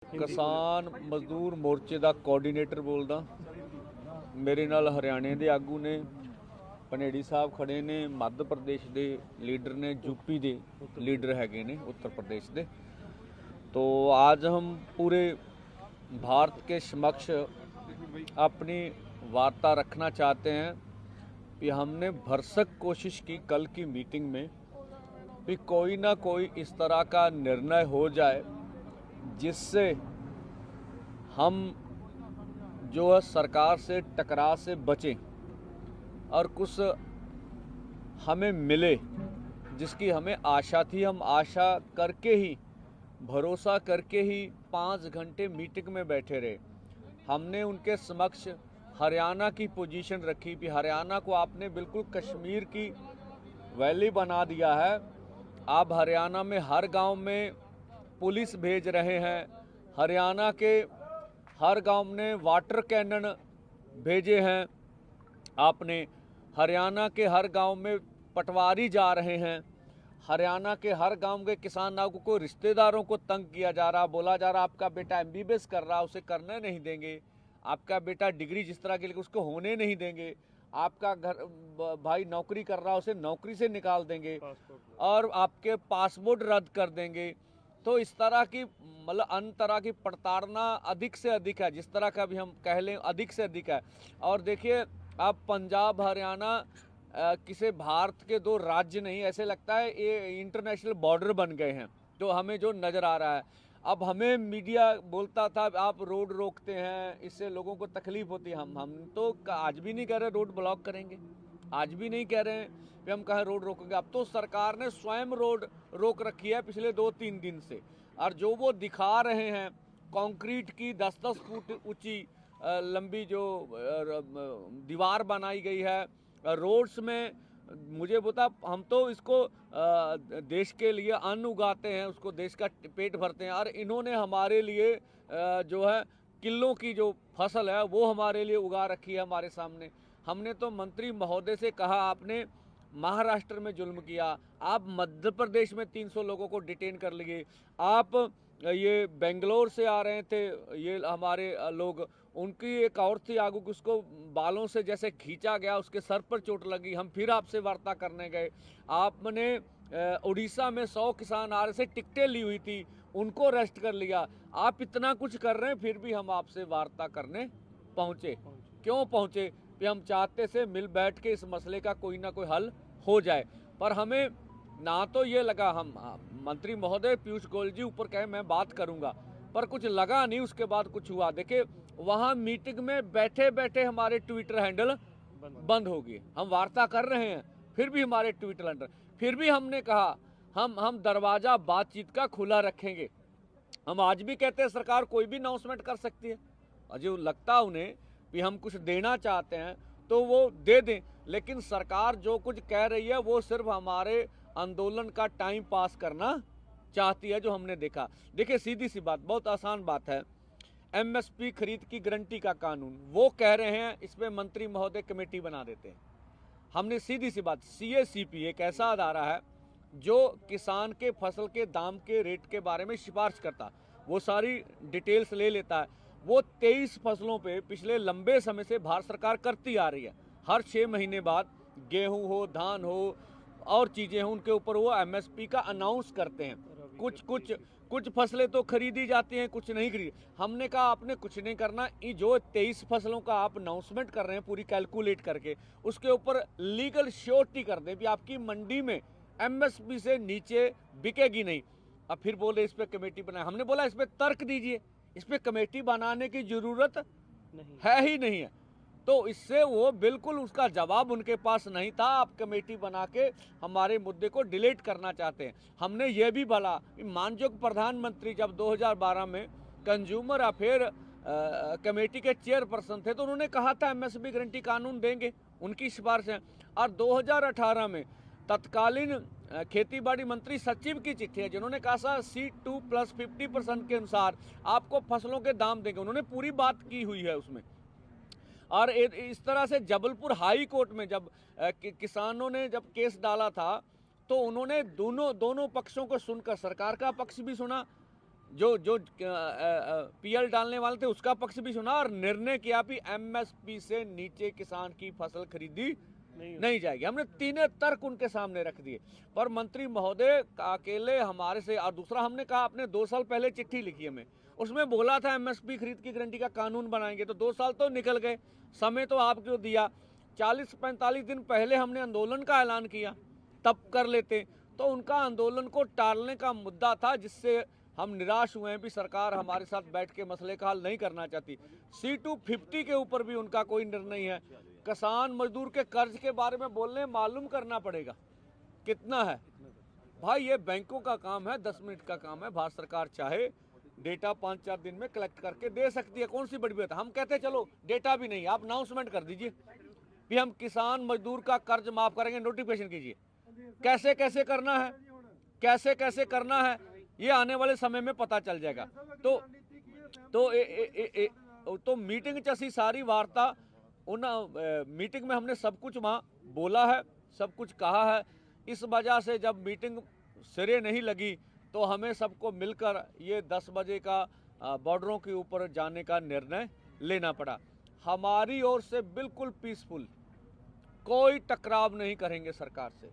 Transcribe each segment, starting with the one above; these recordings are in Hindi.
किसान मजदूर मोर्चे का कोआर्ਡੀਨੇਟਰ बोलदा। मेरे नाल हरियाणे के आगू ने, पनेड़ी साहब खड़े ने, मध्य प्रदेश के लीडर ने, यूपी के लीडर हैगे ने, उत्तर प्रदेश के। तो आज हम पूरे भारत के समक्ष अपनी वार्ता रखना चाहते हैं कि हमने भरसक कोशिश की कल की मीटिंग में कि कोई ना कोई इस तरह का निर्णय हो जाए जिससे हम जो है सरकार से टकराव से बचें और कुछ हमें मिले जिसकी हमें आशा थी। हम आशा करके ही, भरोसा करके ही 5 घंटे मीटिंग में बैठे रहे। हमने उनके समक्ष हरियाणा की पोजीशन रखी कि हरियाणा को आपने बिल्कुल कश्मीर की वैली बना दिया है। आप हरियाणा में हर गांव में पुलिस भेज रहे हैं, हरियाणा के हर गांव में वाटर कैनन भेजे हैं आपने, हरियाणा के हर गांव में पटवारी जा रहे हैं, हरियाणा के हर गांव के किसानों को रिश्तेदारों को तंग किया जा रहा, बोला जा रहा आपका बेटा एमबीबीएस कर रहा उसे करने नहीं देंगे, आपका बेटा डिग्री जिस तरह की उसको होने नहीं देंगे, आपका घर भाई नौकरी कर रहा उसे नौकरी से निकाल देंगे और आपके पासपोर्ट रद्द कर देंगे। तो इस तरह की मतलब अन्य तरह की प्रताड़ना अधिक से अधिक है, जिस तरह का भी हम कह लें अधिक से अधिक है। और देखिए अब पंजाब हरियाणा किसी भारत के 2 राज्य नहीं, ऐसे लगता है ये इंटरनेशनल बॉर्डर बन गए हैं तो हमें जो नज़र आ रहा है। अब हमें मीडिया बोलता था आप रोड रोकते हैं इससे लोगों को तकलीफ होती है। हम तो आज भी नहीं कह रहे रोड ब्लॉक करेंगे, आज भी नहीं कह रहे हैं कि हम कहें रोड रोकेंगे। अब तो सरकार ने स्वयं रोड रोक रखी है पिछले 2-3 दिन से, और जो वो दिखा रहे हैं कंक्रीट की 10-10 फुट ऊंची लंबी जो दीवार बनाई गई है रोड्स में, मुझे बता हम तो इसको देश के लिए अन्न उगाते हैं, उसको देश का पेट भरते हैं, और इन्होंने हमारे लिए जो है किलों की जो फसल है वो हमारे लिए उगा रखी है हमारे सामने। हमने तो मंत्री महोदय से कहा आपने महाराष्ट्र में जुल्म किया, आप मध्य प्रदेश में 300 लोगों को डिटेन कर लिए, आप ये बेंगलोर से आ रहे थे ये हमारे लोग, उनकी एक औरत थी आगू की, उसको बालों से जैसे खींचा गया, उसके सर पर चोट लगी, हम फिर आपसे वार्ता करने गए। आपने उड़ीसा में 100 किसान आ रहे से टिकटें ली हुई थी, उनको अरेस्ट कर लिया। आप इतना कुछ कर रहे हैं फिर भी हम आपसे वार्ता करने पहुँचे। क्यों पहुँचे? कि हम चाहते से मिल बैठ के इस मसले का कोई ना कोई हल हो जाए। पर हमें ना तो ये लगा, हम मंत्री महोदय पीयूष गोयल जी ऊपर कहे मैं बात करूंगा, पर कुछ लगा नहीं, उसके बाद कुछ हुआ। देखिए वहां मीटिंग में बैठे बैठे हमारे ट्विटर हैंडल बंद हो गए। हम वार्ता कर रहे हैं फिर भी हमारे ट्विटर हैंडल, फिर भी हमने कहा हम दरवाजा बातचीत का खुला रखेंगे। हम आज भी कहते हैं सरकार कोई भी अनाउंसमेंट कर सकती है, और जो लगता उन्हें कि हम कुछ देना चाहते हैं तो वो दे दें, लेकिन सरकार जो कुछ कह रही है वो सिर्फ हमारे आंदोलन का टाइम पास करना चाहती है, जो हमने देखा। देखिए सीधी सी बात, बहुत आसान बात है, एमएसपी खरीद की गारंटी का कानून वो कह रहे हैं इस पे मंत्री महोदय कमेटी बना देते हैं। हमने सीधी सी बात, सीएसीपी एक ऐसा अदारा है जो किसान के फसल के दाम के रेट के बारे में सिफारिश करता, वो सारी डिटेल्स ले लेता है। वो 23 फसलों पे पिछले लंबे समय से भारत सरकार करती आ रही है, हर 6 महीने बाद गेहूं हो, धान हो और चीज़ें हों, उनके ऊपर वो एमएसपी का अनाउंस करते हैं। कुछ फसलें तो खरीदी जाती हैं, कुछ नहीं खरीदी। हमने कहा आपने कुछ नहीं करना, ये जो 23 फसलों का आप अनाउंसमेंट कर रहे हैं पूरी कैलकुलेट करके, उसके ऊपर लीगल श्योरिटी कर दें कि आपकी मंडी में एमएसपी से नीचे बिकेगी नहीं। अब फिर बोले इस पर कमेटी बनाए, हमने बोला इस पर तर्क दीजिए, इस पर कमेटी बनाने की जरूरत नहीं है ही नहीं है। तो इससे वो बिल्कुल उसका जवाब उनके पास नहीं था, आप कमेटी बना के हमारे मुद्दे को डिलीट करना चाहते हैं। हमने ये भी बोला, माननीय प्रधानमंत्री जब 2012 में कंज्यूमर अफेयर कमेटी के चेयरपर्सन थे तो उन्होंने कहा था एमएसपी गारंटी कानून देंगे, उनकी सिफारिश है। और 2018 में तत्कालीन खेती बाड़ी मंत्री सचिव की चिट्ठी है जिन्होंने कहा था C2 + 50% के अनुसार आपको फसलों के दाम देंगे, उन्होंने पूरी बात की हुई है उसमें। और इस तरह से जबलपुर हाई कोर्ट में जब किसानों ने जब केस डाला था तो उन्होंने दोनों पक्षों को सुनकर सरकार का पक्ष भी सुना, जो जो पीएल डालने वाले थे उसका पक्ष भी सुना और निर्णय किया भी एमएसपी से नीचे किसान की फसल खरीदी नहीं जाएगी। हमने तीनों तर्क उनके सामने रख दिए, पर मंत्री महोदय अकेले हमारे से। और दूसरा हमने कहा, आपने 2 साल पहले चिट्ठी लिखी हमें, उसमें बोला था एमएसपी खरीद की गारंटी का कानून बनाएंगे, तो 2 साल तो निकल गए, समय तो आपको दिया। 40-45 दिन पहले हमने आंदोलन का ऐलान किया, तब कर लेते। तो उनका आंदोलन को टालने का मुद्दा था, जिससे हम निराश हुए हैं भी सरकार हमारे साथ बैठ के मसले का हल नहीं करना चाहती। C-250 के ऊपर भी उनका कोई निर्णय है। किसान मजदूर के कर्ज के बारे में बोलने, मालूम करना पड़ेगा कितना है भाई। ये बैंकों का काम है, 10 मिनट का काम है। भारत सरकार चाहे डेटा 5-4 दिन में कलेक्ट करके दे सकती है, कौन सी बड़ी बात है। हम कहते हैं चलो डेटा भी नहीं, आप अनाउंसमेंट कर दीजिए कि हम किसान मजदूर का कर्ज माफ करेंगे, नोटिफिकेशन कीजिए। कैसे कैसे करना है, कैसे कैसे करना है, ये आने वाले समय में पता चल जाएगा। तो मीटिंग च असी सारी वार्ता उन मीटिंग में हमने सब कुछ वहाँ बोला है, सब कुछ कहा है। इस वजह से जब मीटिंग सिरे नहीं लगी तो हमें सबको मिलकर ये 10 बजे का बॉर्डरों के ऊपर जाने का निर्णय लेना पड़ा। हमारी ओर से बिल्कुल पीसफुल, कोई टकराव नहीं करेंगे सरकार से।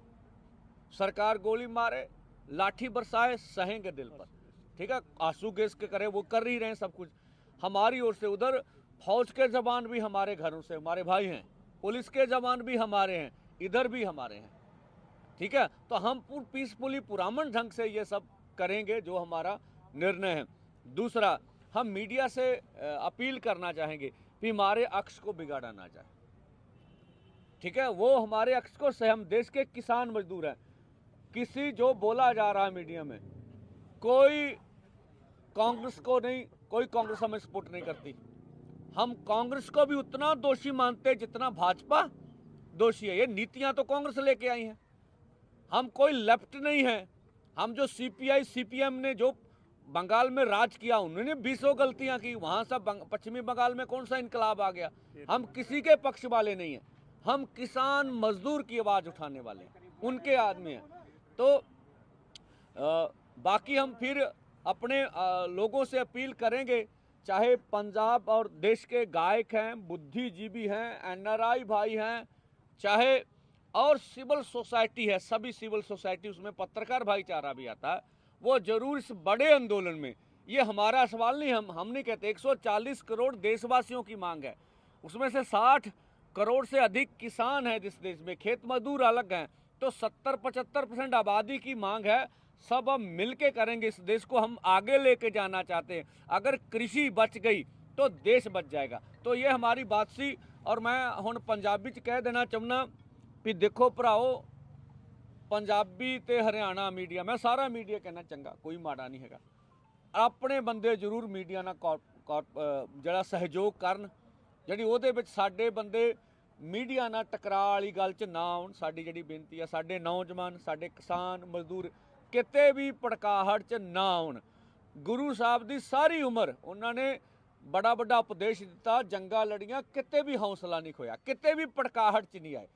सरकार गोली मारे, लाठी बरसाए, सहेंगे दिल पर, ठीक है। आंसू गैस के करे, वो कर ही रहे हैं सब कुछ हमारी ओर से। उधर फौज के जवान भी हमारे घरों से हमारे भाई हैं, पुलिस के जवान भी हमारे हैं, इधर भी हमारे हैं, ठीक है। तो हम पीसफुली पुरामन ढंग से ये सब करेंगे जो हमारा निर्णय है। दूसरा, हम मीडिया से अपील करना चाहेंगे कि हमारे अक्ष को बिगाड़ा ना जाए, ठीक है। वो हमारे अक्ष को से, हम देश के किसान मजदूर हैं। किसी जो बोला जा रहा है मीडिया में, कोई कांग्रेस को नहीं, कोई कांग्रेस हमें सपोर्ट नहीं करती। हम कांग्रेस को भी उतना दोषी मानते हैं जितना भाजपा दोषी है। ये नीतियां तो कांग्रेस लेके आई हैं, हम कोई लेफ्ट नहीं है। हम जो सीपीआई सीपीएम ने जो बंगाल में राज किया, उन्होंने 20 गलतियां की, वहां सब पश्चिमी बंगाल में कौन सा इनकलाब आ गया। हम किसी के पक्ष वाले नहीं हैं, हम किसान मजदूर की आवाज उठाने वाले हैं, उनके आदमी हैं। तो बाकी हम फिर अपने लोगों से अपील करेंगे, चाहे पंजाब और देश के गायक हैं, बुद्धिजीवी हैं, एनआरआई भाई हैं, चाहे और सिविल सोसाइटी है, सभी सिविल सोसाइटी, उसमें पत्रकार भाईचारा भी आता है, वो जरूर इस बड़े आंदोलन में, ये हमारा सवाल नहीं, हम नहीं कहते, 140 करोड़ देशवासियों की मांग है, उसमें से 60 करोड़ से अधिक किसान हैं जिस देश में, खेत मजदूर अलग हैं, तो 70-75% आबादी की मांग है। सब हम मिलके करेंगे, इस देश को हम आगे लेके जाना चाहते हैं। अगर कृषि बच गई तो देश बच जाएगा। तो ये हमारी बात सी। और मैं हुण पंजाबी च कह देना चाहना भी देखो भराओ, पंजाबी ते हरियाणा मीडिया, मैं सारा मीडिया कहना चंगा, कोई माड़ा नहीं हैगा। अपने बंदे जरूर मीडिया नाल जड़ा सहयोग करन, ਜਿਹੜੀ ਉਹਦੇ ਵਿੱਚ ਸਾਡੇ ਬੰਦੇ मीडिया ਨਾਲ टकरा वाली गल च ना आउण। साडी ਜਿਹੜੀ ਬੇਨਤੀ ਆ, ਸਾਡੇ नौजवान, ਸਾਡੇ किसान मजदूर किते भी भड़काहट च ना आउण। गुरु साहब की सारी उम्र उन्होंने बड़ा बड़ा उपदेश दिता, जंगा लड़ियां, किते भी हौसला नहीं खोया, किते भी भड़काहट च नहीं आए,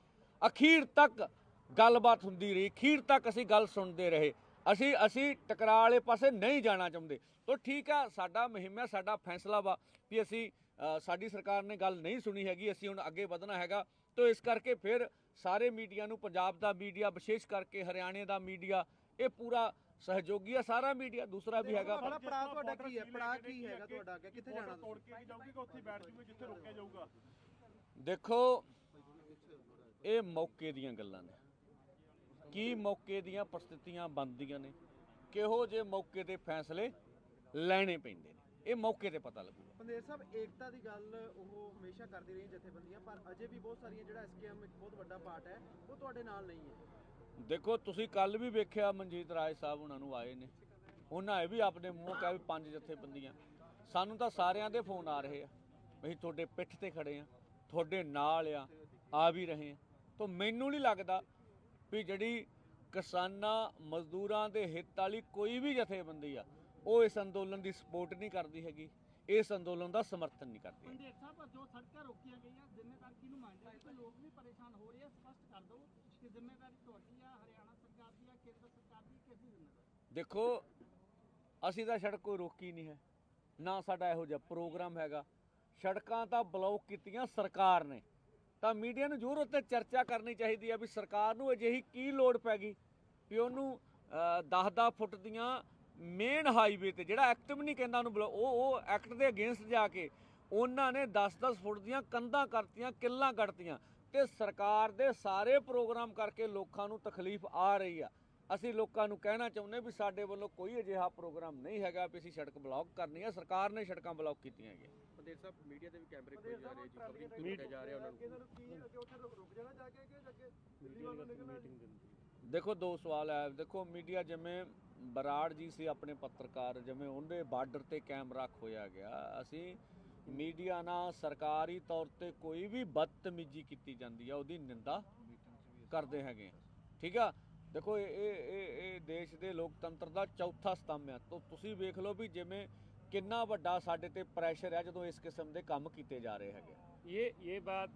अखीर तक गलबात हुंदी रही, अखीर तक असी गल सुनते रहे। असी टकरा वाले पासे नहीं जाना चाहते। तो ठीक है, साडा मुहिम है, साडा फैसला वा भी असी साडी सरकार ने गल नहीं सुनी हैगी, असी हुण अगे वधना हैगा। तो इस करके फिर सारे मीडिया नूं, पंजाब दा मीडिया विशेष करके हरियाणे दा मीडिया, ये पूरा सहयोगी है, सारा मीडिया, दूसरा भी हैगा। देखो ये मौके दीयां गल्लां ने, की मौके दीयां परिस्थितियां बनदियां ने, किहो जे मौके ते फैसले ਲੈਣੇ ਪੈਂਦੇ ਨੇ, ਇਹ ਮੌਕੇ ਤੇ ਪਤਾ ਲੱਗੂਗਾ। ਪੰਦੇਰ ਸਾਹਿਬ, ਏਕਤਾ ਦੀ ਗੱਲ ਉਹ ਹਮੇਸ਼ਾ ਕਰਦੀ ਰਹੀ ਜਥੇਬੰਦੀਆਂ, ਪਰ ਅਜੇ ਵੀ ਬਹੁਤ ਸਾਰੀਆਂ ਜਿਹੜਾ ਐਸਕੇਐਮ ਇੱਕ ਬਹੁਤ ਵੱਡਾ ਪਾਰਟ ਹੈ, ਉਹ ਤੁਹਾਡੇ ਨਾਲ ਨਹੀਂ ਹੈ। ਦੇਖੋ ਤੁਸੀਂ ਕੱਲ ਵੀ ਵੇਖਿਆ ਮਨਜੀਤ ਰਾਜ ਸਾਹਿਬ ਉਹਨਾਂ ਨੂੰ ਆਏ ਨੇ, ਉਹਨਾਂ ਇਹ ਵੀ ਆਪਣੇ ਮੂੰਹੋਂ ਕਿਹਾ ਵੀ 5 ਜਥੇਬੰਦੀਆਂ। ਸਾਨੂੰ ਤਾਂ ਸਾਰਿਆਂ ਦੇ ਫੋਨ ਆ ਰਹੇ ਆ, ਅਸੀਂ ਤੁਹਾਡੇ ਪਿੱਠ ਤੇ ਖੜੇ ਆ, ਤੁਹਾਡੇ ਨਾਲ ਆ ਵੀ ਰਹੇ ਆ। ਤਾਂ ਮੈਨੂੰ ਨਹੀਂ ਲੱਗਦਾ ਵੀ ਜਿਹੜੀ ਕਿਸਾਨਾਂ ਮਜ਼ਦੂਰਾਂ ਦੇ ਹਿੱਤ ਵਾਲੀ ਕੋਈ ਵੀ ਜਥੇਬੰਦੀ ਆ ਉਹ ਇਸ ਅੰਦੋਲਨ ਦੀ ਸਪੋਰਟ ਨਹੀਂ ਕਰਦੀ ਹੈਗੀ, ਇਸ ਅੰਦੋਲਨ ਦਾ ਸਮਰਥਨ ਨਹੀਂ ਕਰਦੀ। ਪੰਡੇਰ ਸਾਹਿਬ, ਜੋ ਸੜਕਾਂ ਰੋਕੀਆਂ ਗਈਆਂ, ਜ਼ਿੰਮੇਵਾਰ ਕਿਹਨੂੰ ਮੰਨਦੇ ਹੋ? ਲੋਕ ਵੀ ਪਰੇਸ਼ਾਨ ਹੋ ਰਹੇ ਆ, ਸਪਸ਼ਟ ਕਰ ਦਿਓ ਕਿ ਜ਼ਿੰਮੇਵਾਰੀ ਤੁਹਾਡੀ ਆ, ਹਰਿਆਣਾ ਸਰਕਾਰ ਦੀ ਆ, ਕੇਂਦਰ ਸਰਕਾਰ ਦੀ, ਕਿਸ ਦੀ ਜ਼ਿੰਮੇਵਾਰੀ? ਦੇਖੋ ਅਸੀਂ ਤਾਂ ਸੜਕ ਕੋਈ ਰੋਕੀ ਨਹੀਂ ਹੈ, ਨਾ ਸਾਡਾ ਇਹੋ ਜਿਹਾ ਪ੍ਰੋਗਰਾਮ ਹੈਗਾ। ਸੜਕਾਂ ਤਾਂ ਬਲੌਕ ਕੀਤੀਆਂ ਸਰਕਾਰ ਨੇ, ਤਾਂ ਮੀਡੀਆ ਨੂੰ ਜ਼ਰੂਰ ਉੱਤੇ ਚਰਚਾ ਕਰਨੀ ਚਾਹੀਦੀ ਹੈ ਵੀ ਸਰਕਾਰ ਨੂੰ ਅਜਿਹੀ ਕੀ ਲੋੜ ਪੈ ਗਈ ਵੀ ਉਹਨੂੰ 10-10 ਫੁੱਟ ਦੀਆਂ ਮੇਨ ਹਾਈਵੇ ਤੇ, ਜਿਹੜਾ ਐਕਟ ਵੀ ਨਹੀਂ ਕਹਿੰਦਾ ਉਹਨੂੰ, ਉਹ ਐਕਟ ਦੇ ਅਗੇਂਸਟ ਜਾ ਕੇ ਉਹਨਾਂ ਨੇ 10-10 ਫੁੱਟ ਦੀਆਂ ਕੰਧਾਂ ਕਰਤੀਆਂ, ਕਿੱਲਾਂ ਕੱਢਤੀਆਂ, ਤੇ ਸਰਕਾਰ ਦੇ ਸਾਰੇ ਪ੍ਰੋਗਰਾਮ ਕਰਕੇ ਲੋਕਾਂ ਨੂੰ ਤਕਲੀਫ ਆ ਰਹੀ ਆ। ਅਸੀਂ ਲੋਕਾਂ ਨੂੰ ਕਹਿਣਾ ਚਾਹੁੰਦੇ ਵੀ ਸਾਡੇ ਵੱਲੋਂ ਕੋਈ ਅਜਿਹਾ ਪ੍ਰੋਗਰਾਮ ਨਹੀਂ ਹੈਗਾ ਵੀ ਅਸੀਂ ਸੜਕ ਬਲੌਕ ਕਰਨੀ ਹੈ। ਸਰਕਾਰ ਨੇ ਸੜਕਾਂ ਬਲੌਕ ਕੀਤੀਆਂ ਹੈਗੀਆਂ। ਪੰਦੇਰ ਸਾਹਿਬ, ਮੀਡੀਆ ਦੇ ਵੀ ਕੈਮਰੇ ਖੋਲੇ ਜਾ ਰਹੇ ਜੀ, ਖਬਰੀ ਕੀਤਾ ਜਾ ਰਿਹਾ ਉਹਨਾਂ ਨੂੰ ਕੀ ਅੱਗੇ ਉੱਥੇ ਰੁਕ ਜਾਣਾ ਜਾ ਕੇ ਕਿ ਅੱਗੇ ਦਿੱਲੀ ਵੱਲੋਂ ਨਿਕਲਣਾ? ਦੇਖੋ ਦੋ ਸਵਾਲ ਹੈ। ਦੇਖੋ ਮੀਡੀਆ ਜਿਵੇਂ ਬਰਾੜ ਜੀ ਸੀ ਆਪਣੇ ਪੱਤਰਕਾਰ, ਜਿਵੇਂ ਉਹਦੇ ਬਾਰਡਰ ਤੇ ਕੈਮਰਾ ਖੋਇਆ ਗਿਆ, ਅਸੀਂ ਮੀਡੀਆ ਨਾਲ ਸਰਕਾਰੀ ਤੌਰ ਤੇ ਕੋਈ ਵੀ ਬਦਤਮੀਜ਼ੀ ਕੀਤੀ ਜਾਂਦੀ ਆ ਉਹਦੀ ਨਿੰਦਾ ਕਰਦੇ ਹੈਗੇ ਆ, ਠੀਕ ਆ। ਦੇਖੋ ਇਹ ਦੇਸ਼ ਦੇ ਲੋਕਤੰਤਰ ਦਾ ਚੌਥਾ ਸਤੰਭ ਆ। ਤੁਸੀਂ ਵੇਖ ਲਓ ਵੀ ਜਿਵੇਂ ਕਿੰਨਾ ਵੱਡਾ ਸਾਡੇ ਤੇ ਪ੍ਰੈਸ਼ਰ ਹੈ ਜਦੋਂ ਇਸ ਕਿਸਮ ਦੇ ਕੰਮ ਕੀਤੇ ਜਾ ਰਹੇ ਹੈਗੇ। ये बात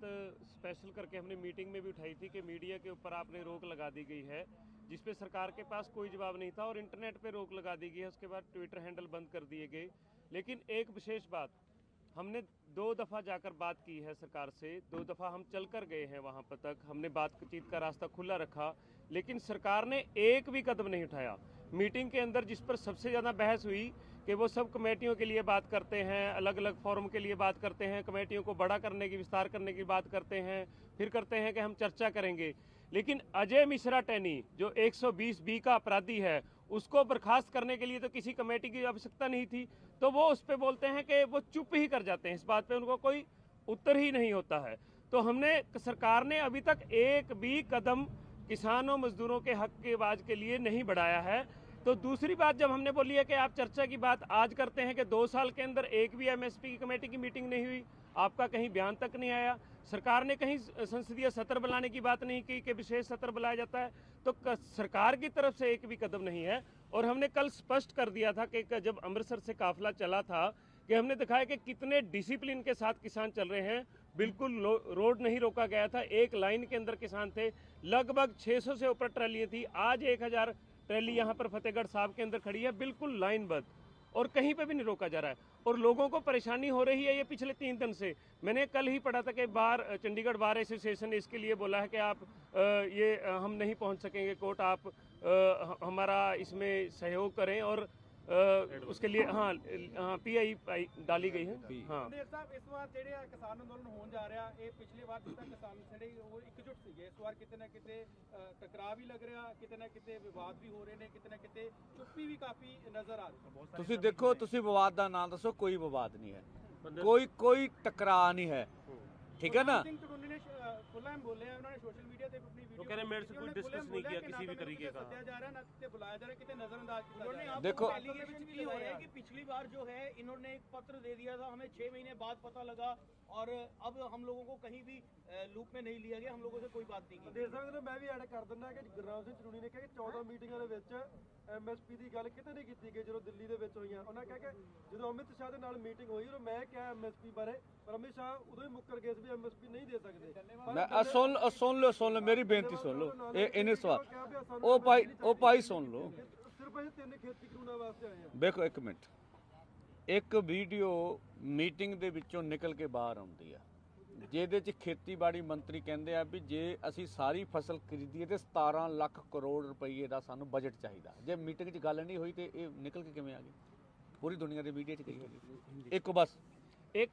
स्पेशल करके हमने मीटिंग में भी उठाई थी कि मीडिया के ऊपर आपने रोक लगा दी गई है, जिस पे सरकार के पास कोई जवाब नहीं था, और इंटरनेट पे रोक लगा दी गई है। उसके बाद ट्विटर हैंडल बंद कर दिए गए। लेकिन एक विशेष बात, हमने 2 दफ़ा जाकर बात की है सरकार से, 2 दफ़ा हम चल कर गए हैं वहाँ पर तक, हमने बातचीत का रास्ता खुला रखा, लेकिन सरकार ने एक भी कदम नहीं उठाया। मीटिंग के अंदर जिस पर सबसे ज़्यादा बहस हुई कि वो सब कमेटियों के लिए बात करते हैं, अलग अलग फोरम के लिए बात करते हैं, कमेटियों को बड़ा करने की, विस्तार करने की बात करते हैं, फिर करते हैं कि हम चर्चा करेंगे। लेकिन अजय मिश्रा टैनी जो 120B का अपराधी है, उसको बर्खास्त करने के लिए तो किसी कमेटी की आवश्यकता नहीं थी, तो वो उस पर बोलते हैं कि वो चुप ही कर जाते हैं, इस बात पे उनको कोई उत्तर ही नहीं होता है। तो हमने, सरकार ने अभी तक एक भी कदम किसानों मजदूरों के हक की आवाज़ के लिए नहीं बढ़ाया है। तो दूसरी बात जब हमने बोली है कि आप चर्चा की बात आज करते हैं कि 2 साल के अंदर एक भी MSP की कमेटी की मीटिंग नहीं हुई, आपका कहीं बयान तक नहीं आया, सरकार ने कहीं संसदीय सत्र बुलाने की बात नहीं की कि विशेष सत्र बुलाया जाता है, तो सरकार की तरफ से एक भी कदम नहीं है। और हमने कल स्पष्ट कर दिया था कि जब अमृतसर से काफिला चला था कि हमने दिखाया कि कितने डिसिप्लिन के साथ किसान चल रहे हैं, बिल्कुल रोड नहीं रोका गया था, एक लाइन के अंदर किसान थे, लगभग 600 से ऊपर ट्रैलियाँ थी, आज 1000 ट्रैली यहाँ पर फतेहगढ़ साहब के अंदर खड़ी है, बिल्कुल लाइनबद्ध, और कहीं पे भी नहीं रोका जा रहा है। और लोगों को परेशानी हो रही है ये पिछले 3 दिन से। मैंने कल ही पढ़ा था कि चंडीगढ़ बार एसोसिएशन ने इसके लिए बोला है कि आप हम नहीं पहुँच सकेंगे कोर्ट, आप हमारा इसमें सहयोग करें, और उसके लिए PI डाली गई है। हाँ ਪੰਦੇਰ ਸਾਹਿਬ, ਇਸ ਵਾਰ ਜਿਹੜੇ ਕਿਸਾਨ ਅੰਦੋਲਨ ਹੋਣ ਜਾ ਰਿਹਾ, ਇਹ ਪਿਛਲੀ ਵਾਰ ਜਿਸ ਤਰ੍ਹਾਂ ਕਿਸਾਨ ਜਿਹੜੇ ਉਹ ਇਕਜੁੱਟ ਸੀਗੇ, ਇਸ ਵਾਰ ਕਿਤੇ ਨਾ ਕਿਤੇ ਟਕਰਾਅ ਵੀ ਲੱਗ ਰਿਹਾ, ਕਿਤੇ ਨਾ ਕਿਤੇ ਵਿਵਾਦ ਵੀ ਹੋ ਰਹੇ ਨੇ, ਕਿਤੇ ਨਾ ਕਿਤੇ ਚੁੱਪੀ ਵੀ ਕਾਫੀ ਨਜ਼ਰ ਆ ਰਹੀ ਹੈ। ਤੁਸੀਂ ਦੇਖੋ, ਤੁਸੀਂ ਵਿਵਾਦ ਦਾ ਨਾਮ ਦੱਸੋ। ਕੋਈ ਵਿਵਾਦ ਨਹੀਂ ਹੈ, ਕੋਈ ਟਕਰਾਅ ਨਹੀਂ ਹੈ, ਠੀਕ है ना। खुला बोले हैं, उन्होंने सोशल मीडिया पे अपनी वीडियो, वो कह रहे मेरे से कोई डिस्कस नहीं किया किसी भी तरीके का, सत्या जा रहा है ना किते बुलाया जा रहा है, किते नजरअंदाज किया जा रहा है। देखो एलिगेशन भी हो रहा है कि पिछली बार जो है इन्होंने एक पत्र दे दिया था, हमें 6 महीने बाद पता लगा, और अब हम लोगों को कहीं भी लूप में नहीं लिया गया, हम लोगों से कोई बात नहीं की। ਦੇਖ ਸਕਦੇ ਮੈਂ ਵੀ ਐਡ ਕਰ ਦਿੰਦਾ ਕਿ ਗੁਰਨਾਮ ਸਿੰਘ ਚਰੂਣੀ ਨੇ ਕਿਹਾ ਕਿ 14 ਮੀਟਿੰਗਾਂ ਦੇ ਵਿੱਚ MSP ਦੀ ਗੱਲ ਕਿਤੇ ਨਹੀਂ ਕੀਤੀ ਗਈ ਜਦੋਂ ਦਿੱਲੀ ਦੇ ਵਿੱਚ ਹੋਈਆਂ। ਉਹਨਾਂ ਕਿਹਾ ਕਿ ਜਦੋਂ ਅਮਿਤ ਸ਼ਾਹ ਦੇ ਨਾਲ ਮੀਟਿੰਗ ਹੋਈ ਉਦੋਂ ਮੈਂ ਕਿਹਾ MSP ਬਾਰੇ, ਪਰ ਅਮਿਤ ਸ਼ਾਹ ਉਦੋਂ ਹੀ ਮੁੱਕਰ ਗਏ ਸੀ ਵੀ MSP ਨਹੀਂ ਦੇ ਸਕਦੇ। ਮੈਂ ਸੁਣ ਲਓ ਮੇਰੀ ਬੇਨਤੀ ਸੁਣ ਲਓ। ਇਹਨੇ ਸਵਾਲ ਉਹ ਭਾਈ ਸੁਣ ਲਓ। ਸਿਰਫ ਇਹ 3 ਖੇਤੀ ਕਾਨੂੰਨਾਂ ਵਾਸਤੇ ਆਏ ਆ। ਦੇਖੋ ਇੱਕ ਮਿੰਟ, ਇੱਕ ਵੀਡੀਓ ਮੀਟਿੰਗ ਦੇ ਵਿੱਚੋਂ ਨਿਕਲ ਕੇ ਬਾਹਰ ਆਉਂਦੀ ਆ, ਜਿਹਦੇ 'ਚ ਖੇਤੀਬਾੜੀ ਮੰਤਰੀ ਕਹਿੰਦੇ ਆ ਵੀ ਜੇ ਅਸੀਂ ਸਾਰੀ ਫਸਲ ਖਰੀਦੀਏ ਤੇ 17 ਲੱਖ ਕਰੋੜ ਰੁਪਏ ਦਾ ਸਾਨੂੰ ਬਜਟ ਚਾਹੀਦਾ। ਜੇ ਮੀਟਿੰਗ 'ਚ ਗੱਲ ਨਹੀਂ ਹੋਈ ਤੇ ਇਹ ਨਿਕਲ ਕੇ ਕਿਵੇਂ ਆ ਗਈ? ਪੂਰੀ ਦੁਨੀਆ ਦੇ ਮੀਡੀਆ 'ਚ ਕਹੀ ਹੋਈ। ਇੱਕ ਬਸ ਇੱਕ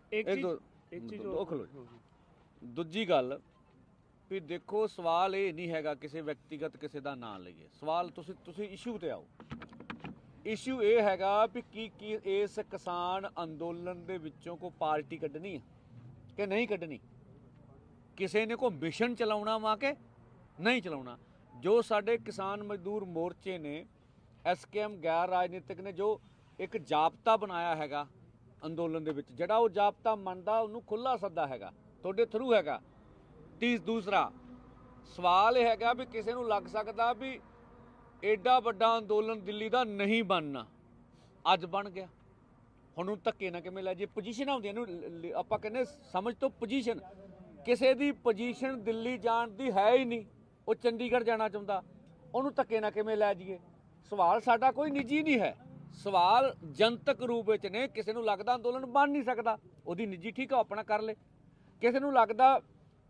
ਚੀਜ਼ ਉਹ ਖਲੋ। ਦੂਜੀ ਗੱਲ ਵੀ ਦੇਖੋ, ਸਵਾਲ ਇਹ ਨਹੀਂ ਹੈਗਾ ਕਿਸੇ ਵਿਅਕਤੀਗਤ ਕਿਸੇ ਦਾ ਨਾਂ ਲਈਏ, ਸਵਾਲ ਤੁਸੀਂ ਇਸ਼ੂ ਤੇ ਆਓ। ਇਸ਼ੂ ਇਹ ਹੈਗਾ ਵੀ ਕੀ ਇਸ ਕਿਸਾਨ ਅੰਦੋਲਨ ਦੇ ਵਿੱਚੋਂ ਕੋਈ ਪਾਰਟੀ ਕੱਢਣੀ ਹੈ ਕਿ ਨਹੀਂ ਕੱਢਣੀ? ਕਿਸੇ ਨੇ ਕੋਈ ਮਿਸ਼ਨ ਚਲਾਉਣਾ ਵਾ ਕਿ ਨਹੀਂ ਚਲਾਉਣਾ? ਜੋ ਸਾਡੇ ਕਿਸਾਨ ਮਜ਼ਦੂਰ ਮੋਰਚੇ ਨੇ, SKM ਗੈਰ ਰਾਜਨੀਤਿਕ ਨੇ ਜੋ ਇੱਕ ਜਾਬਤਾ ਬਣਾਇਆ ਹੈਗਾ ਅੰਦੋਲਨ ਦੇ ਵਿੱਚ, ਜਿਹੜਾ ਉਹ ਜਾਬਤਾ ਮੰਨਦਾ ਉਹਨੂੰ ਖੁੱਲ੍ਹਾ ਸੱਦਾ ਹੈਗਾ, ਤੁਹਾਡੇ ਥਰੂ ਹੈਗਾ। ਦੂਸਰਾ ਸਵਾਲ ਇਹ ਹੈਗਾ ਵੀ ਕਿਸੇ ਨੂੰ ਲੱਗ ਸਕਦਾ ਵੀ ਐਡਾ ਵੱਡਾ ਅੰਦੋਲਨ ਦਿੱਲੀ ਦਾ ਨਹੀਂ ਬਣਨਾ, ਅੱਜ ਬਣ ਗਿਆ। ਹੁਣ ਨੂੰ ਧੱਕੇ ਨਾ ਕਿਵੇਂ ਲੈ ਜੇ ਪੋਜੀਸ਼ਨਾਂ ਹੁੰਦੀਆਂ ਨੂੰ ਆਪਾਂ ਕਹਿੰਦੇ ਸਮਝ ਤੋਂ ਪੋਜੀਸ਼ਨ, ਕਿਸੇ ਦੀ ਪੋਜੀਸ਼ਨ ਦਿੱਲੀ ਜਾਣ ਦੀ ਹੈ ਹੀ ਨਹੀਂ, ਉਹ ਚੰਡੀਗੜ੍ਹ ਜਾਣਾ ਚਾਹੁੰਦਾ, ਉਹਨੂੰ ਧੱਕੇ ਨਾ ਕਿਵੇਂ ਲੈ ਜਾਈਏ? ਸਵਾਲ ਸਾਡਾ ਕੋਈ ਨਿੱਜੀ ਨਹੀਂ ਹੈ, ਸਵਾਲ ਜਨਤਕ ਰੂਪ ਵਿੱਚ ਨੇ। ਕਿਸੇ ਨੂੰ ਲੱਗਦਾ ਅੰਦੋਲਨ ਬਣ ਨਹੀਂ ਸਕਦਾ, ਉਹਦੀ ਨਿੱਜੀ ਠੀਕ ਆ, ਆਪਣਾ ਕਰ ਲੇ। ਕਿਸੇ ਨੂੰ ਲੱਗਦਾ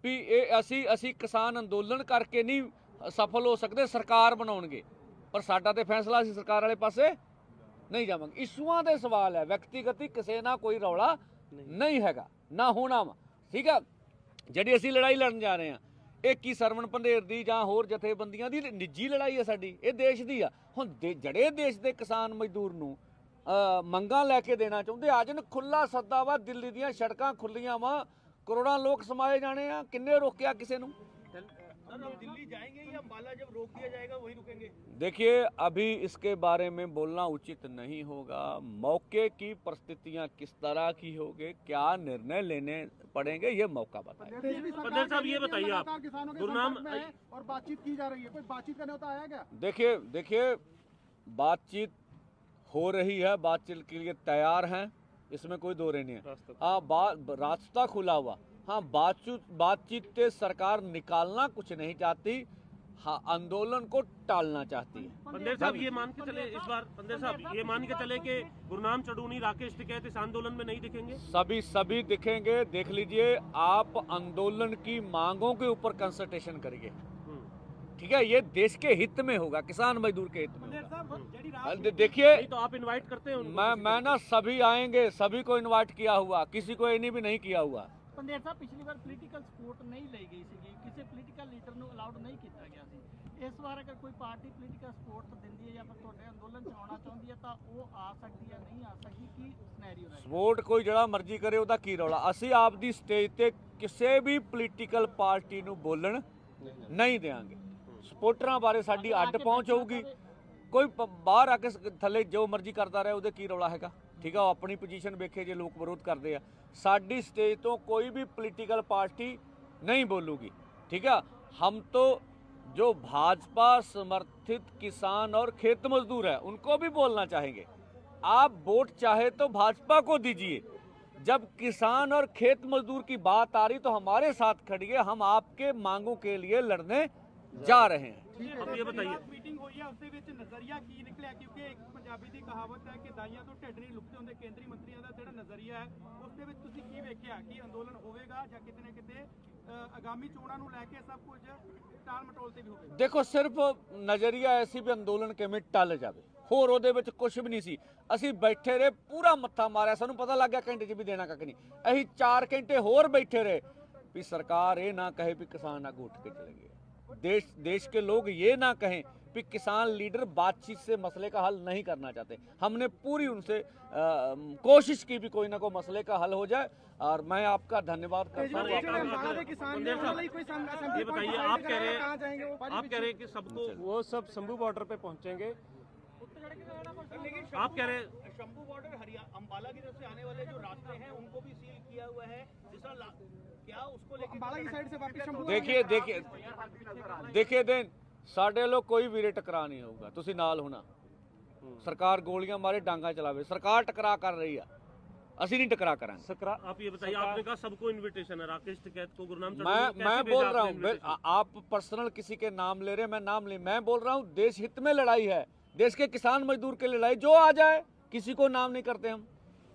ਵੀ ਇਹ ਅਸੀਂ ਕਿਸਾਨ ਅੰਦੋਲਨ ਕਰਕੇ ਨਹੀਂ ਸਫਲ ਹੋ ਸਕਦੇ, ਸਰਕਾਰ ਬਣਾਉਣਗੇ, ਪਰ ਸਾਡਾ ਤੇ ਫੈਸਲਾ ਅਸੀਂ ਸਰਕਾਰ ਵਾਲੇ ਪਾਸੇ ਨਹੀਂ ਜਾਵਾਂਗੇ। ਇਸ਼ੂਆਂ ਦੇ ਸਵਾਲ ਹੈ, ਵਿਅਕਤੀਗਤ ਕਿਸੇ ਨਾਲ ਕੋਈ ਰੌਲਾ ਨਹੀਂ ਹੈਗਾ, ਨਾ ਹੋਣਾ ਵਾ, ਠੀਕ ਆ। ਜਿਹੜੀ ਅਸੀਂ ਲੜਾਈ ਲੜਨ ਜਾ ਰਹੇ ਹਾਂ, ਇਹ ਕੀ ਸਰਵਣ ਪੰਧੇਰ ਦੀ ਜਾਂ ਹੋਰ ਜਥੇਬੰਦੀਆਂ ਦੀ ਨਿੱਜੀ ਲੜਾਈ ਹੈ ਸਾਡੀ, ਇਹ ਦੇਸ਼ ਦੀ ਆ। ਹੁਣ ਜਿਹੜੇ ਦੇਸ਼ ਦੇ ਕਿਸਾਨ ਮਜ਼ਦੂਰ ਨੂੰ ਮੰਗਾਂ ਲੈ ਕੇ ਦੇਣਾ ਚਾਹੁੰਦੇ, ਅੱਜ ਨੂੰ ਖੁੱਲਾ ਸੱਦਾ ਵਾ, ਦਿੱਲੀ ਦੀਆਂ ਸੜਕਾਂ ਖੁੱਲੀਆਂ ਵਾ, ਕਰੋੜਾਂ ਲੋਕ ਸਮਾਏ ਜਾਣੇ ਆ, ਕਿੰਨੇ ਰੋਕਿਆ ਕਿਸੇ ਨੂੰ? सर अब दिल्ली जाएंगे या अम्बाला जब रोक दिया जाएगा वहीं रुकेंगे? देखिए, अभी इसके बारे में बोलना उचित नहीं होगा। मौके की परिस्थितियां किस तरह की होगी, क्या निर्णय लेने पड़ेंगे, ये मौका बताएगा। पंडित साहब ये बताइए, आप किसानों के गुरनाम संपर्क में है और बातचीत की जा रही है, कोई बातचीत करने होता आया क्या? देखिए बातचीत हो रही है, बातचीत के लिए तैयार हैं, इसमें कोई दो नहीं है। रास्ता खुला हुआ। हाँ, बातचीत से सरकार निकालना कुछ नहीं चाहती, हाँ आंदोलन को टालना चाहती है। पंडित साहब ये मान के चले इस बार, पंडित साहब ये मान के चले कि गुरनाम चढ़ूनी, राकेश टिकैत इस आंदोलन में नहीं दिखेंगे? सभी दिखेंगे। देख लीजिए, आप आंदोलन की मांगों के ऊपर कंसल्टेशन करिए, ठीक है, ये देश के हित में होगा, किसान मजदूर के हित में होगा। देखिए, तो आप इनवाइट करते हैं उनको? मैं ना सभी आएंगे, सभी को इनवाइट किया हुआ, किसी को इन्हीं भी नहीं किया हुआ। पंडेर साहब, पिछली बार पोलिटिकल सपोर्ट नहीं ली गई सी, किसी पोलिटिकल लीडर ਨੂੰ ਅਲਾਉਡ ਨਹੀਂ ਕੀਤਾ ਗਿਆ ਸੀ। ਇਸ ਵਾਰ ਅਗਰ ਕੋਈ ਪਾਰਟੀ ਪੋਲੀਟੀਕਲ ਸਪੋਰਟ ਦਿੰਦੀ ਹੈ ਜਾਂ ਫਿਰ ਤੁਹਾਡੇ ਅੰਦੋਲਨ ਚ ਆਉਣਾ ਚਾਹੁੰਦੀ ਹੈ ਤਾਂ ਉਹ ਆ ਸਕਦੀ ਹੈ, ਨਹੀਂ ਆ ਸਕਦੀ, ਕੀ ਸਿਨੈਰੀਓ ਹੈ? ਸਪੋਰਟ ਕੋਈ ਜਿਹੜਾ ਮਰਜ਼ੀ ਕਰੇ, ਉਹਦਾ ਕੀ ਰੌਲਾ। ਅਸੀਂ ਆਪਦੀ ਸਟੇਜ ਤੇ ਕਿਸੇ ਵੀ ਪੋਲੀਟੀਕਲ ਪਾਰਟੀ ਨੂੰ ਬੋਲਣ ਨਹੀਂ ਦੇਵਾਂਗੇ। ਸਪੋਰਟਰਾਂ ਬਾਰੇ ਸਾਡੀ ਅੱਡ ਪਹੁੰਚ ਹੋਊਗੀ। ਕੋਈ ਬਾਹਰ ਆ ਕੇ ਥੱਲੇ ਜੋ ਮਰਜ਼ੀ ਕਰਦਾ ਰਹੇ, ਉਹਦੇ ਕੀ ਰੌਲਾ ਹੈਗਾ, ਠੀਕ ਆ। ਉਹ ਆਪਣੀ ਪੋਜੀਸ਼ਨ ਵੇਖੇ, ਜੇ ਲੋਕ ਵਿਰੋਧ ਕਰਦੇ ਆ। ਸਾਡੀ स्टेज तो कोई भी पॉलिटिकल पार्टी नहीं बोलूगी, ठीक है। हम तो जो भाजपा समर्थित किसान और खेत मजदूर है उनको भी बोलना चाहेंगे। आप वोट चाहे तो भाजपा को दीजिए, जब किसान और खेत मजदूर की बात आ रही तो हमारे साथ खड़िए, हम आपके मांगों के लिए लड़ने जा रहे हैं। अब ये बताइए, ਮੀਟਿੰਗ ਹੋਈ ਹੈ, ਉਸਦੇ ਵਿੱਚ ਨਜ਼ਰੀਆ ਕੀ ਨਿਕਲਿਆ? ਕਿਉਂਕਿ ਇੱਕ ਪੰਜਾਬੀ ਦੀ ਕਹਾਵਤ ਹੈ ਕਿ ਦਾਈਆਂ ਤੋਂ ਢਿੱਡ ਨਹੀਂ ਲੁਕਦੇ ਹੁੰਦੇ। ਕੇਂਦਰੀ ਮੰਤਰੀਆਂ ਦਾ ਜਿਹੜਾ ਨਜ਼ਰੀਆ ਹੈ, ਉਸ ਦੇ ਵਿੱਚ ਤੁਸੀਂ ਕੀ ਵੇਖਿਆ ਕਿ ਅੰਦੋਲਨ ਹੋਵੇਗਾ ਜਾਂ ਕਿਤੇ ਨਾ ਕਿਤੇ ਆਗਾਮੀ ਚੋਣਾਂ ਨੂੰ ਲੈ ਕੇ ਸਭ ਕੁਝ ਟਾਲ ਮਟੋਲ ਤੇ ਵੀ ਹੋਵੇਗਾ? ਦੇਖੋ, ਸਿਰਫ ਨਜ਼ਰੀਆ ਐਸੀ ਵੀ ਅੰਦੋਲਨ ਕਿਵੇਂ ਟਲ ਜਾਵੇ, ਹੋਰ ਉਹਦੇ ਵਿੱਚ ਕੁਝ ਵੀ ਨਹੀਂ ਸੀ। ਅਸੀਂ ਬੈਠੇ ਰਹੇ, ਪੂਰਾ ਮੱਥਾ ਮਾਰਿਆ, ਸਾਨੂੰ ਪਤਾ ਲੱਗ ਗਿਆ ਘੰਟੇ 'ਚ ਵੀ ਦੇਣਾ ਕੱਖ ਨਹੀਂ। ਅਸੀਂ 4 ਘੰਟੇ ਹੋਰ ਬੈਠੇ ਰਹੇ ਵੀ ਸਰਕਾਰ ਇਹ ਨਾ ਕਹੇ ਵੀ किसान आगू उठ के चले गए, देश के लोग ये ना कहें कि किसान लीडर बातचीत से मसले का हल नहीं करना चाहते। हमने पूरी उनसे कोशिश की भी कोई ना कोई मसले का हल हो जाए, और मैं आपका धन्यवाद करता हूँ। पंडित साहब ये बताइए, आप कह रहे हैं कि सबको, वो सब शंभू बॉर्डर पे पहुंचेंगे। आप कह रहे हैं शंभू बॉर्डर हरियाणा अम्बाला की तरफ से आने वाले जो रास्ते हैं उनको भी सील किया हुआ है, क्या उसको लेकर अम्बाला की साइड से वापस शंभू? देखिए देन ਸਾਡੇ ਲੋਕ ਕੋਈ ਵੀਰੇ ਟਕਰਾ ਨਹੀਂ ਹੋਊਗਾ, ਤੁਸੀਂ ਨਾਲ ਹੋਣਾ। ਸਰਕਾਰ ਗੋਲੀਆਂ ਮਾਰੇ, ਡਾਂਗਾ ਚਲਾਵੇ, ਸਰਕਾਰ ਟਕਰਾ ਕਰ ਰਹੀ ਆ, ਅਸੀਂ नहीं टकरा कराएंगे। आप ये बताइए, आपने कहा सबको इनविटेशन है, राकेश टिकैत को, गुरनाम मैं बोल रहा हूँ, आप पर्सनल किसी के नाम ले रहे, मैं नाम ले, मैं बोल रहा हूँ देश हित में लड़ाई है, देश के किसान मजदूर के लड़ाई, जो आ जाए, किसी को नाम नहीं करते हम।